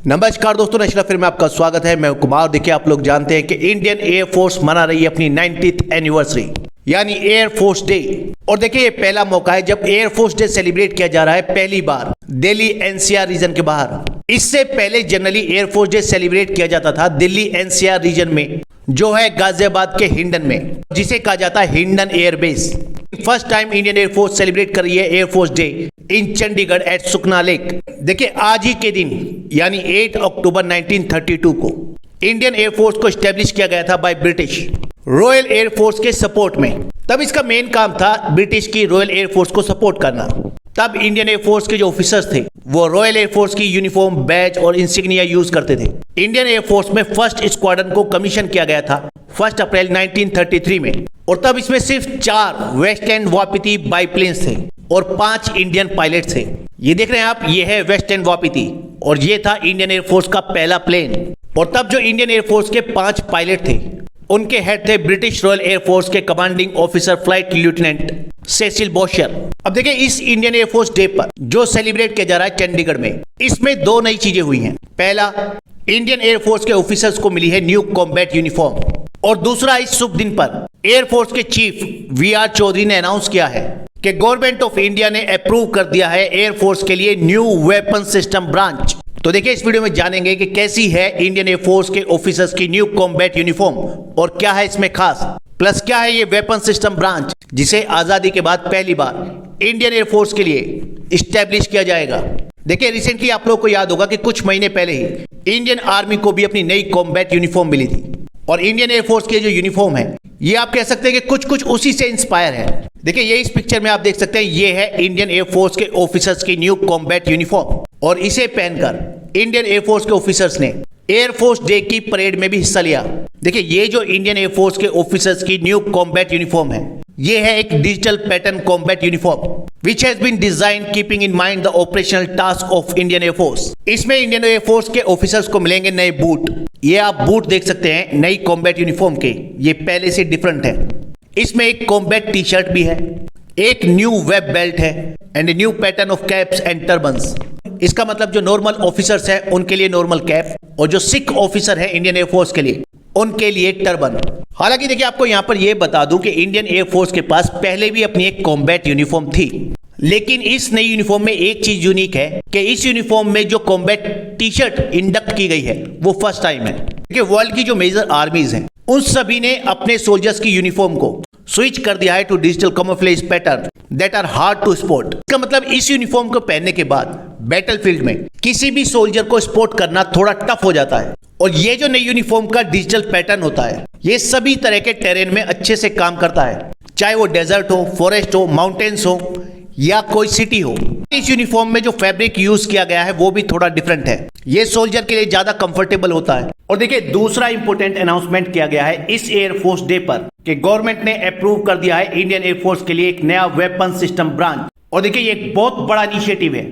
नमस्कार दोस्तों, national film में आपका स्वागत है। मैं कुमार। देखिए, आप लोग जानते हैं कि इंडियन एयरफोर्स मना रही है अपनी 90th एनिवर्सरी यानी एयरफोर्स डे। और देखिए, ये पहला मौका है जब एयरफोर्स डे सेलिब्रेट किया जा रहा है पहली बार दिल्ली एनसीआर रीजन के बाहर। इससे पहले जनरली एयरफोर्स डे सेलिब्रेट किया जाता था दिल्ली एनसीआर रीजन में, जो है गाजियाबाद के हिंडन में, जिसे कहा जाता है Hindon airbase. First time Indian air force celebrate कर रही है air force day in Chandigarh at Sukhna lake. देखिए, आज ही के दिन यानी 8 अक्टूबर 1932 को इंडियन एयरफोर्स को स्टैब्लिश किया गया था बाय ब्रिटिश रॉयल एयरफोर्स के सपोर्ट में। तब इसका मेन काम था ब्रिटिश की रॉयल एयरफोर्स को सपोर्ट करना। तब इंडियन एयरफोर्स के जो ऑफिसर्स थे वो रॉयल एयरफोर्स की यूनिफॉर्म, बैज और इंसिग्निया यूज करते थे। इंडियन एयरफोर्स में फर्स्ट स्क्वाड्रन को कमीशन किया गया था 1 अप्रैल 1933 में। और तब इसमें सिर्फ 4 वेस्ट एंड वापिति बाईप्लेन्स थे और 5 इंडियन पायलट थे। ये देख रहे हैं आप, ये है वेस्ट एंड वापिति और ये था इंडियन एयरफोर्स का पहला प्लेन। और तब जो इंडियन एयरफोर्स के 5 पायलट थे उनके हेड थे ब्रिटिश रॉयल एयरफोर्स के commanding officer flight lieutenant Cecil Bosher. अब देखिए, इस इंडियन एयरफोर्स डे पर जो सेलिब्रेट किया जा रहा है चंडीगढ़ में, इसमें 2 नई चीजें हुई हैं। पहला, इंडियन एयरफोर्स के ऑफिसर्स को मिली है न्यू कॉम्बैट यूनिफॉर्म। और दूसरा, इस शुभ दिन पर एयरफोर्स के चीफ वी.आर. चौधरी ने अनाउंस किया है कि गवर्नमेंट ऑफ इंडिया ने अप्रूव कर दिया है एयरफोर्स के लिए न्यू वेपन सिस्टम ब्रांच। तो देखिए, इस वीडियो में जानेंगे कि कैसी है इंडियन एयरफोर्स के ऑफिसर्स की न्यू कॉम्बैट यूनिफॉर्म और क्या है इसमें खास, प्लस क्या है ये वेपन सिस्टम ब्रांच जिसे आजादी के बाद पहली बार इंडियन एयरफोर्स के लिए स्टैब्लिश किया जाएगा। देखिए, रिसेंटली आप लोगों को याद होगा कि कुछ महीने पहले ही इंडियन आर्मी को भी अपनी नई कॉम्बैट यूनिफॉर्म मिली थी। और इंडियन एयरफोर्स की जो यूनिफॉर्म है ये आप कह सकते हैं कि कुछ उसी से इंस्पायर है। देखिए, ये इस पिक्चर में आप देख सकते हैं, ये है इंडियन एयरफोर्स के ऑफिसर्स की न्यू कॉम्बैट यूनिफॉर्म। और इसे पहनकर इंडियन एयरफोर्स के ऑफिसर्स ने एयरफोर्स डे की परेड में भी हिस्सा लिया। देखिए, ये जो इंडियन एयरफोर्स के ऑफिसर्स की न्यू कॉम्बैट यूनिफॉर्म है, ये है एक digital pattern combat uniform which has been designed keeping in mind the operational task of Indian Air Force। इसमें इंडियन एयरफोर्स के ऑफिसर्स को मिलेंगे नए बूट। ये आप बूट देख सकते हैं नई कॉम्बैट यूनिफॉर्म के, ये पहले से डिफरेंट है। इसमें एक कॉम्बैट टी शर्ट भी है, एक न्यू वेब बेल्ट है and new pattern of caps and turbans. इसका मतलब जो नॉर्मल ऑफिसर्स हैं उनके लिए नॉर्मल कैप और जो सिख ऑफिसर है इंडियन एयरफोर्स के लिए उनके लिए टर्बन। हालांकि देखिए, आपको यहां पर यह बता दूं कि इंडियन एयरफोर्स के पास पहले भी अपनी एक कॉम्बैट यूनिफॉर्म थी, लेकिन इस नई यूनिफॉर्म में एक चीज यूनिक है कि इस यूनिफॉर्म में जो कॉम्बैट टी शर्ट इंडक्ट की गई है वो फर्स्ट टाइम है। देखिए, वर्ल्ड की जो मेजर आर्मीज हैं उन सभी ने अपने सोल्जर्स की यूनिफॉर्म को स्विच कर दिया है to digital camouflage pattern that are hard to spot. इसका मतलब इस यूनिफॉर्म को पहनने के बाद बैटलफील्ड में किसी भी सोल्जर को स्पॉट करना थोड़ा टफ हो जाता है। और ये जो नई यूनिफॉर्म का डिजिटल पैटर्न होता है ये सभी तरह के टेरेन में अच्छे से काम करता है, चाहे वो डेजर्ट हो, फॉरेस्ट हो, माउंटेन्स हो या कोई सिटी हो। इस यूनिफॉर्म में जो फैब्रिक यूज किया गया है वो भी थोड़ा डिफरेंट है, ये सोल्जर के लिए ज्यादा कंफर्टेबल होता है। और देखिए, दूसरा इंपॉर्टेंट अनाउंसमेंट किया गया है इस एयरफोर्स डे पर कि गवर्नमेंट ने अप्रूव कर दिया है इंडियन एयरफोर्स के लिए एक नया वेपन सिस्टम ब्रांच। और देखिए, ये एक बहुत बड़ा इनिशिएटिव है,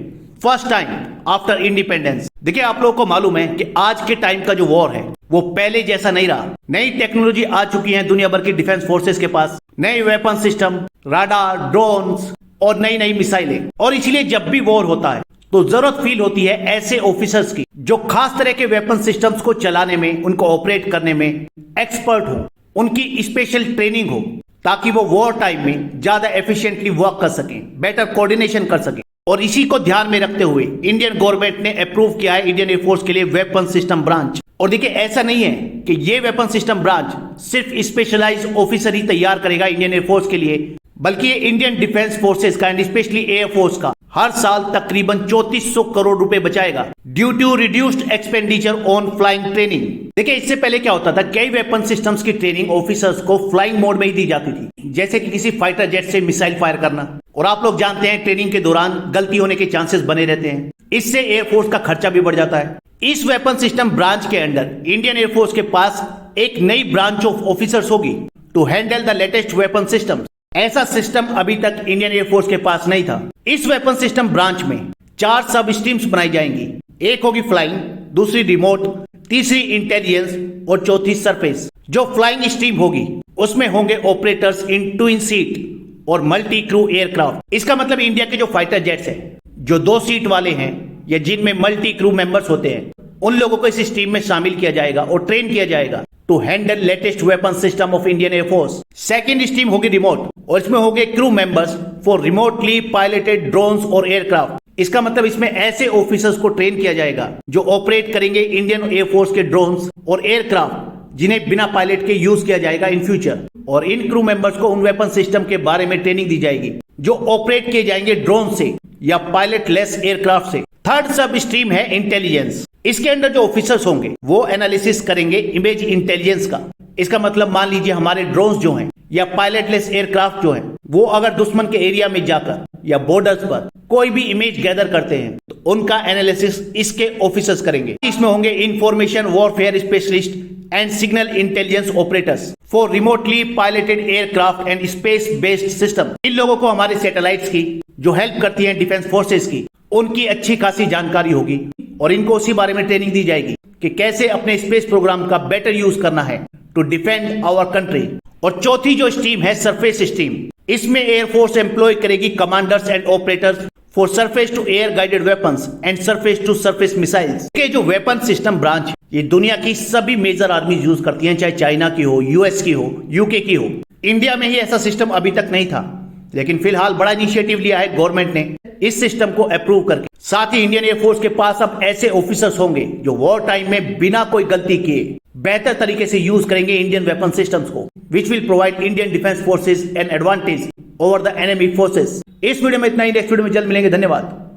फर्स्ट टाइम आफ्टर इंडिपेंडेंस। देखिए, आप लोगों को मालूम है कि आज के टाइम का जो वॉर है वो पहले जैसा नहीं रहा। नई टेक्नोलॉजी आ चुकी है दुनिया भर की डिफेंस फोर्सेस के पास, नए वेपन सिस्टम, राडार, ड्रोन्स और नई नई मिसाइलें। और इसलिए जब भी वॉर होता है तो जरूरत फील होती है ऐसे ऑफिसर्स की जो खास तरह के वेपन सिस्टम्स को चलाने में, उनको ऑपरेट करने में एक्सपर्ट हो, उनकी स्पेशल ट्रेनिंग हो, ताकि वो वॉर टाइम में ज्यादा एफिशिएंटली वर्क कर सकें, बेटर कोऑर्डिनेशन कर सकें। और इसी को ध्यान में रखते हुए इंडियन गवर्नमेंट ने अप्रूव किया है इंडियन एयरफोर्स के लिए वेपन सिस्टम ब्रांच। और देखिए, ऐसा नहीं है कि ये वेपन सिस्टम ब्रांच सिर्फ स्पेशलाइज्ड ऑफिसर ही तैयार करेगा इंडियन एयरफोर्स के लिए, बल्कि ये इंडियन डिफेंस फोर्सेस का एंड स्पेशली एयरफोर्स का हर साल तकरीबन 3400 करोड़ रुपए बचाएगा due to reduced expenditure on flying training. देखिए, इससे पहले क्या होता था, कई वेपन सिस्टम्स की ट्रेनिंग ऑफिसर्स को फ्लाइंग मोड में ही दी जाती थी, जैसे कि किसी फाइटर जेट से मिसाइल फायर करना। और आप लोग जानते हैं ट्रेनिंग के दौरान गलती होने के चांसेस बने रहते हैं, इससे एयरफोर्स का खर्चा भी बढ़ जाता है। इस वेपन सिस्टम ब्रांच के अंडर इंडियन एयरफोर्स के पास एक नई ब्रांच ऑफ ऑफिसर्स होगी to handle the latest weapon system. ऐसा सिस्टम अभी तक इंडियन एयरफोर्स के पास नहीं था। इस वेपन सिस्टम ब्रांच में 4 सब स्ट्रीम्स बनाई जाएंगी, एक होगी फ्लाइंग, दूसरी रिमोट, तीसरी इंटेलिजेंस और चौथी सरफेस। जो फ्लाइंग स्ट्रीम होगी उसमें होंगे ऑपरेटर्स इन ट्विन सीट और मल्टी क्रू एयरक्राफ्ट। इसका मतलब इंडिया के जो फाइटर जेट्स हैं जो 2 सीट वाले हैं या जिनमें मल्टी क्रू मेंबर्स होते हैं उन लोगों को इस टीम में शामिल किया जाएगा और ट्रेन किया जाएगा to handle latest weapon system of Indian air force. Second stream होगी रिमोट, और इसमें होंगे crew members for remotely piloted drones और एयरक्राफ्ट। इसका मतलब इसमें ऐसे ऑफिसर्स को ट्रेन किया जाएगा जो ऑपरेट करेंगे इंडियन एयरफोर्स के ड्रोन्स और एयरक्राफ्ट जिन्हें बिना पायलट के यूज किया जाएगा इन फ्यूचर। और इन क्रू मेंबर्स को उन वेपन सिस्टम के बारे में ट्रेनिंग दी जाएगी जो ऑपरेट किए जाएंगे ड्रोन से या पायलट लेस एयरक्राफ्ट से। थर्ड सब स्ट्रीम है इंटेलिजेंस। इसके अंदर जो ऑफिसर्स होंगे वो एनालिसिस करेंगे इमेज इंटेलिजेंस का। इसका मतलब मान लीजिए हमारे ड्रोन्स जो हैं या पायलटलेस एयरक्राफ्ट जो हैं वो अगर दुश्मन के एरिया में जाकर या बॉर्डर्स पर कोई भी इमेज गैदर करते हैं तो उनका एनालिसिस इसके ऑफिसर्स करेंगे। इसमें होंगे information warfare specialist and signal intelligence operators for remotely piloted aircraft and space based system. इन लोगों को हमारे सैटेलाइट्स की जो हेल्प करती हैं डिफेंस फोर्सेस की उनकी अच्छी खासी जानकारी होगी और इनको उसी बारे में ट्रेनिंग दी जाएगी कि कैसे अपने स्पेस प्रोग्राम का बेटर यूज करना है टू डिफेंड आवर कंट्री। और चौथी जो स्ट्रीम है सरफेस स्ट्रीम, इसमें एयरफोर्स एम्प्लॉय करेगी commanders and operators for surface to air guided weapons and surface to surface missiles. के जो वेपन सिस्टम ब्रांच ये दुनिया की सभी मेजर आर्मी यूज करती हैं, चाहे चाइना की हो, यूएस की हो, यूके की हो। इंडिया में ही ऐसा सिस्टम अभी तक नहीं था, लेकिन फिलहाल बड़ा इनिशिएटिव लिया है गवर्नमेंट ने इस सिस्टम को अप्रूव करके। साथ ही इंडियन एयरफोर्स के पास अब ऐसे ऑफिसर्स होंगे जो वॉर टाइम में बिना कोई गलती किए बेहतर तरीके से यूज करेंगे इंडियन वेपन सिस्टम्स को, which will provide Indian defence forces an advantage over the enemy forces. इस वीडियो में इतना ही, नेक्स्ट वीडियो में जल्द मिलेंगे। धन्यवाद।